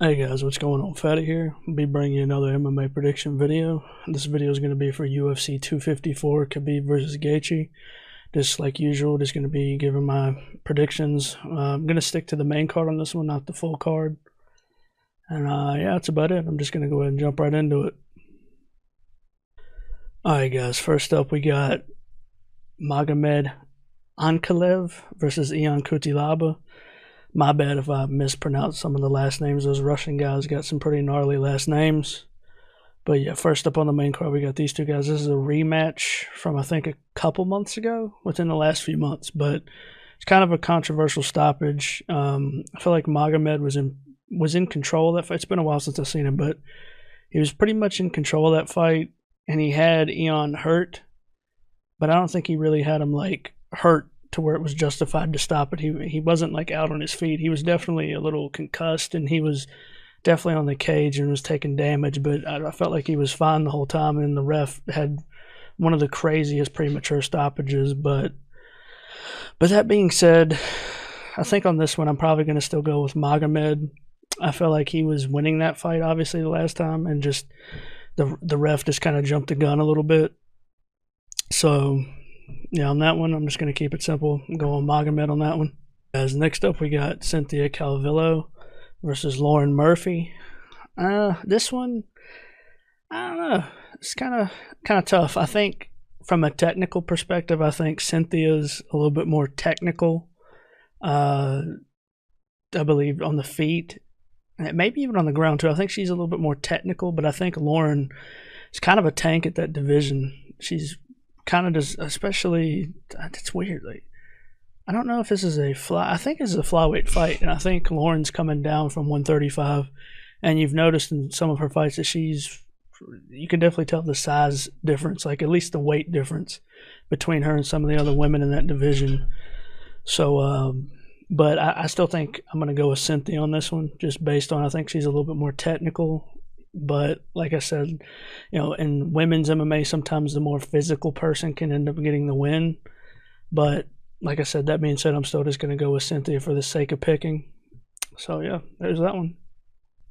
Hey guys, what's going on? Fatty here. I'll be bringing you another MMA prediction video. This video is going to be for UFC 254, Khabib versus Gaethje. Just like usual, just going to be giving my predictions. I'm going to stick to the main card on this one, not the full card. And yeah, that's about it. I'm just going to go ahead and jump right into it. Alright guys, first up we got Magomed Ankalev versus Ion Cutelaba. My bad if I mispronounced some of the last names. Those Russian guys got some pretty gnarly last names. But yeah, first up on the main card, we got these two guys. This is a rematch from, I think, a couple months ago, within the last few months. But it's kind of a controversial stoppage. I feel like Magomed was in control of that fight. It's been a while since I've seen him, but he was pretty much in control of that fight. And he had Ion hurt. But I don't think he really had him, like, hurt to where it was justified to stop it. He wasn't like out on his feet. He was definitely a little concussed, and he was definitely on the cage and was taking damage, but I felt like he was fine the whole time, and the ref had one of the craziest premature stoppages. But that being said, I think on this one I'm probably going to still go with Magomed. I feel like he was winning that fight obviously the last time, and just the ref just kind of jumped the gun a little bit. So yeah, on that one, I'm just going to keep it simple and go on Magomed on that one. Guys, next up we got Cynthia Calvillo versus Lauren Murphy. This one, I don't know. It's kind of tough. I think from a technical perspective, I think Cynthia's a little bit more technical. I believe on the feet, and maybe even on the ground too. I think she's a little bit more technical, but I think Lauren is kind of a tank at that division. She's kind of just, especially, it's weird. Like, I don't know if this is I think this is a flyweight fight, and I think Lauren's coming down from 135, and you've noticed in some of her fights that you can definitely tell the size difference, like at least the weight difference between her and some of the other women in that division. So, but I still think I'm going to go with Cynthia on this one, just based on I think she's a little bit more technical. But like I said, in women's MMA, sometimes the more physical person can end up getting the win. But like I said, that being said, I'm still just going to go with Cynthia for the sake of picking. So yeah, there's that one.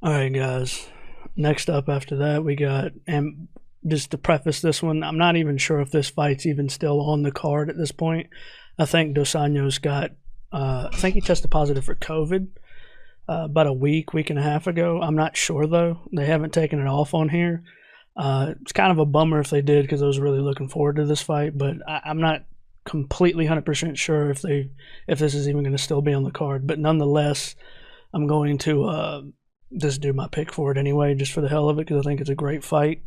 All right, guys. Next up after that, we got, and just to preface this one, I'm not even sure if this fight's even still on the card at this point. I think Dos Anjos I think he tested positive for COVID about a week and a half ago. I'm not sure though. They haven't taken it off on here. It's kind of a bummer if they did, because I was really looking forward to this fight, but I'm not completely 100% sure if this is even going to still be on the card. But nonetheless, I'm going to just do my pick for it anyway, just for the hell of it, because I think it's a great fight.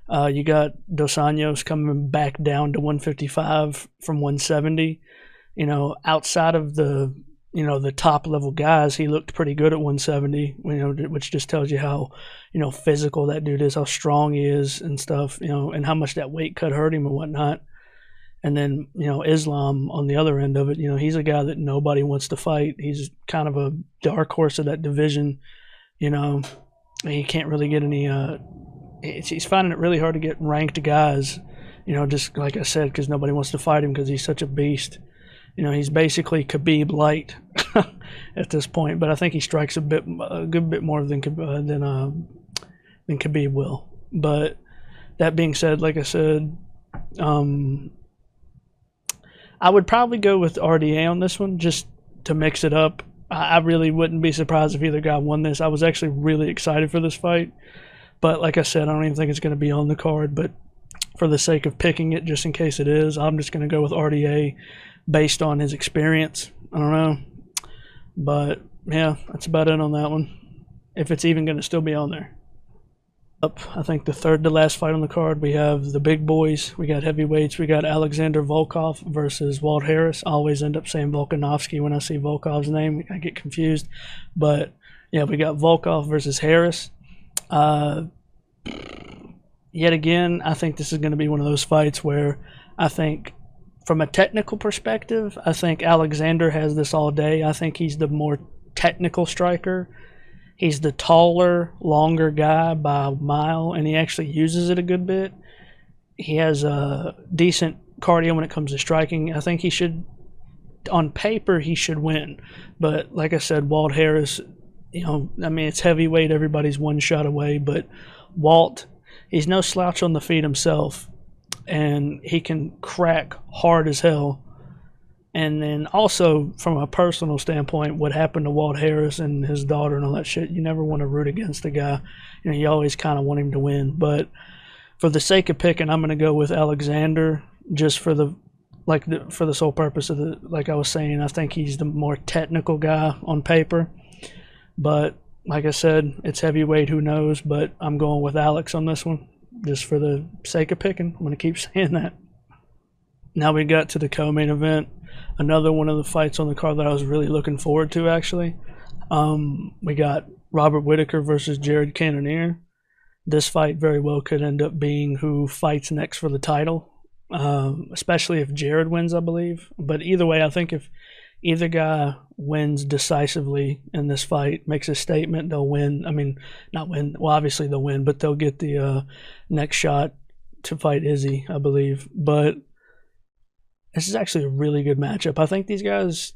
You got Dos Anjos coming back down to 155 from 170. Outside of the top level guys, he looked pretty good at 170, which just tells you how, physical that dude is, how strong he is and stuff, and how much that weight cut hurt him and whatnot. And then, Islam on the other end of it, he's a guy that nobody wants to fight. He's kind of a dark horse of that division. He can't really get any, he's finding it really hard to get ranked guys, just like I said, because nobody wants to fight him because he's such a beast. He's basically Khabib light at this point, but I think he strikes a good bit more than Khabib will. But that being said, like I said, I would probably go with RDA on this one, just to mix it up. I really wouldn't be surprised if either guy won this. I was actually really excited for this fight, but like I said, I don't even think it's going to be on the card. But for the sake of picking it, just in case it is, I'm just going to go with RDA based on his experience. I don't know. But yeah, that's about it on that one, if it's even going to still be on there. Up, I think the third to last fight on the card, we have the big boys. We got heavyweights. We got Alexander Volkov versus Walt Harris. I always end up saying Volkanovski when I see Volkov's name. I get confused. But yeah, we got Volkov versus Harris. Yet again, I think this is going to be one of those fights where I think, from a technical perspective, I think Alexander has this all day. I think he's the more technical striker. He's the taller, longer guy by a mile, and he actually uses it a good bit. He has a decent cardio when it comes to striking. I think he should, on paper, he should win. But like I said, Walt Harris I mean, it's heavyweight. Everybody's one shot away, but Walt, he's no slouch on the feet himself, and he can crack hard as hell. And then also, from a personal standpoint, what happened to Walt Harris and his daughter and all that shit, you never want to root against the guy. You always kind of want him to win. But for the sake of picking, I'm going to go with Alexander, just for the sole purpose of like I was saying, I think he's the more technical guy on paper. But like I said, it's heavyweight, who knows? But I'm going with Alex on this one, just for the sake of picking. I'm going to keep saying that. Now we got to the co-main event. Another one of the fights on the card that I was really looking forward to, actually. We got Robert Whittaker versus Jared Cannonier. This fight very well could end up being who fights next for the title, especially if Jared wins, I believe. But either way, I think if either guy wins decisively in this fight, makes a statement, they'll win. I mean, not win. Well, obviously they'll win, but they'll get the next shot to fight Izzy, I believe. But this is actually a really good matchup. I think these guys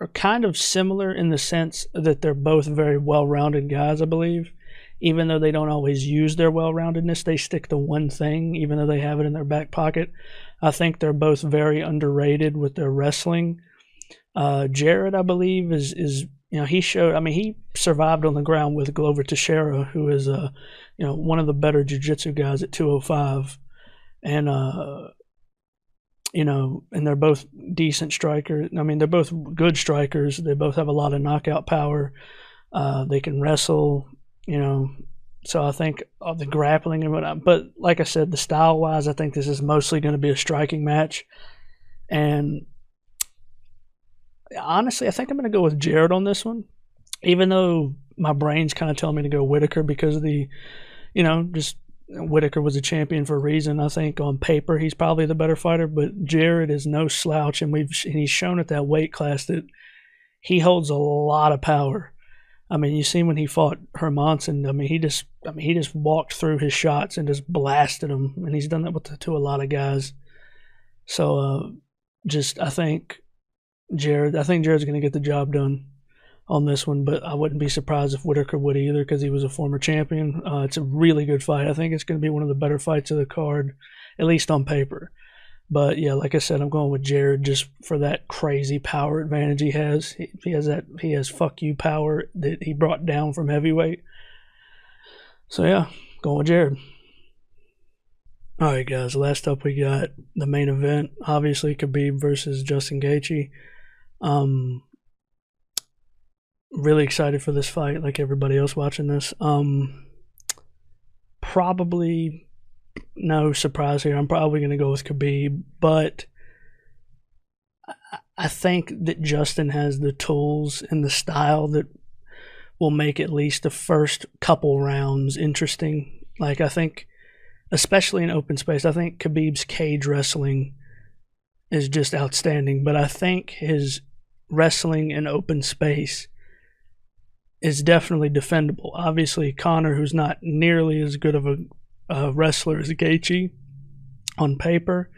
are kind of similar in the sense that they're both very well-rounded guys, I believe. Even though they don't always use their well-roundedness, they stick to one thing, even though they have it in their back pocket. I think they're both very underrated with their wrestling. Jared, I believe, is he showed. I mean, he survived on the ground with Glover Teixeira, who is one of the better jiu-jitsu guys at 205, and and they're both decent strikers. I mean, they're both good strikers. They both have a lot of knockout power. They can wrestle. So I think of the grappling and whatnot. But like I said, the style-wise, I think this is mostly going to be a striking match. And honestly, I think I'm going to go with Jared on this one, even though my brain's kind of telling me to go Whittaker because of the, just Whittaker was a champion for a reason. I think on paper he's probably the better fighter, but Jared is no slouch, and he's shown at that weight class that he holds a lot of power. I mean, you see when he fought Hermanson, he just walked through his shots and just blasted them, and he's done that to a lot of guys. So, I think Jared's going to get the job done on this one, but I wouldn't be surprised if Whittaker would either because he was a former champion. It's a really good fight. I think it's going to be one of the better fights of the card, at least on paper. But yeah, like I said, I'm going with Jared just for that crazy power advantage he has. He has fuck you power that he brought down from heavyweight. So yeah, going with Jared. All right, guys. Last up, we got the main event. Obviously, Khabib versus Justin Gaethje. Really excited for this fight, like everybody else watching this. Probably no surprise here. I'm probably going to go with Khabib, but I think that Justin has the tools and the style that will make at least the first couple rounds interesting. Like, I think, especially in open space, I think Khabib's cage wrestling is just outstanding, but I think his wrestling in open space is definitely defendable. Obviously, Conor, who's not nearly as good of a wrestler as Gaethje on paper,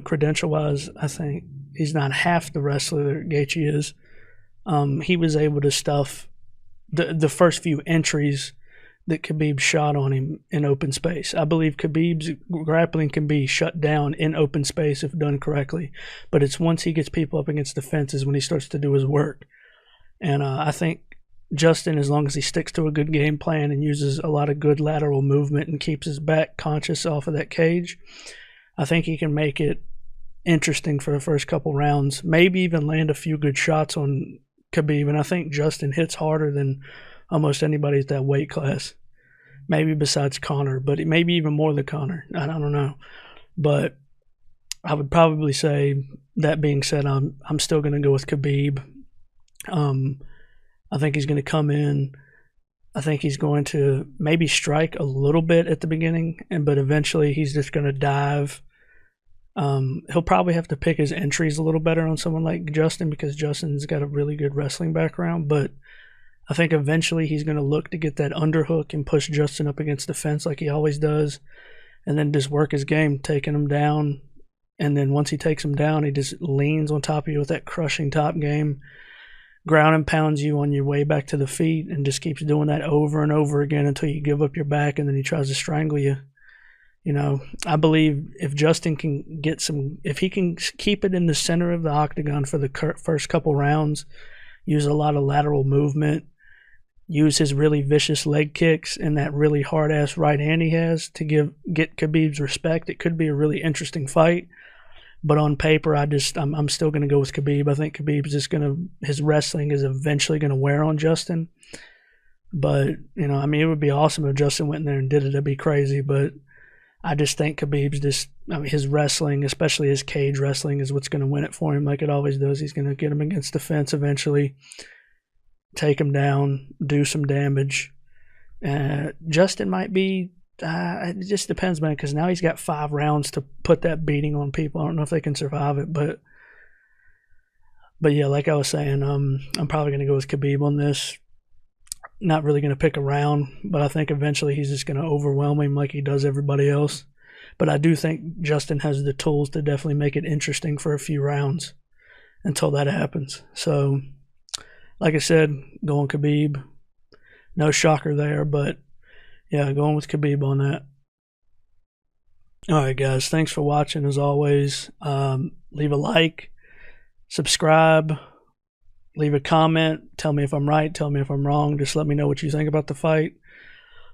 credential-wise, I think he's not half the wrestler that Gaethje is. He was able to stuff the first few entries that Khabib shot on him in open space. I believe Khabib's grappling can be shut down in open space if done correctly, but it's once he gets people up against the fences when he starts to do his work. And I think Justin, as long as he sticks to a good game plan and uses a lot of good lateral movement and keeps his back conscious off of that cage, I think he can make it interesting for the first couple rounds, maybe even land a few good shots on Khabib. And I think Justin hits harder than almost anybody at that weight class, maybe besides Conor, but maybe even more than Conor. I don't know. But I would probably say, that being said, I'm still going to go with Khabib. I think he's going to come in. I think he's going to maybe strike a little bit at the beginning, but eventually he's just going to dive. He'll probably have to pick his entries a little better on someone like Justin because Justin's got a really good wrestling background, but I think eventually he's going to look to get that underhook and push Justin up against the fence like he always does, and then just work his game, taking him down. And then once he takes him down, he just leans on top of you with that crushing top game. ground and pounds you on your way back to the feet and just keeps doing that over and over again until you give up your back, and then he tries to strangle you. You know, I believe if Justin can get some, if he can keep it in the center of the octagon for the first couple rounds, use a lot of lateral movement, use his really vicious leg kicks and that really hard-ass right hand he has to get Khabib's respect, it could be a really interesting fight. But on paper, I'm still going to go with Khabib. I think Khabib's just his wrestling is eventually going to wear on Justin. But, you know, I mean, it would be awesome if Justin went in there and did it. That'd be crazy. But I just think Khabib's his wrestling, especially his cage wrestling, is what's going to win it for him like it always does. He's going to get him against the fence eventually, take him down, do some damage. Justin might be, it just depends, man, because now he's got 5 rounds to put that beating on people. I don't know if they can survive it, but yeah, like I was saying, I'm probably going to go with Khabib on this. Not really going to pick a round, but I think eventually he's just going to overwhelm him like he does everybody else. But I do think Justin has the tools to definitely make it interesting for a few rounds until that happens. So, like I said, going Khabib. No shocker there, but yeah, going with Khabib on that. Alright guys, thanks for watching as always. Leave a like, subscribe, leave a comment, tell me if I'm right, tell me if I'm wrong, just let me know what you think about the fight.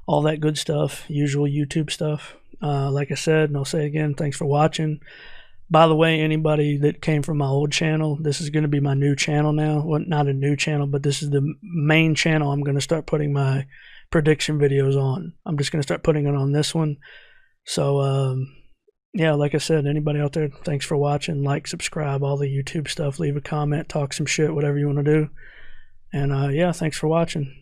All that good stuff, usual YouTube stuff. Like I said, and I'll say again, thanks for watching. By the way, anybody that came from my old channel, this is going to be my new channel now. Well, not a new channel, but this is the main channel I'm going to start putting my prediction videos on. I'm just going to start putting it on this one. So, yeah, like I said, anybody out there, thanks for watching. Like, subscribe, all the YouTube stuff. Leave a comment, talk some shit, whatever you want to do. And, yeah, thanks for watching.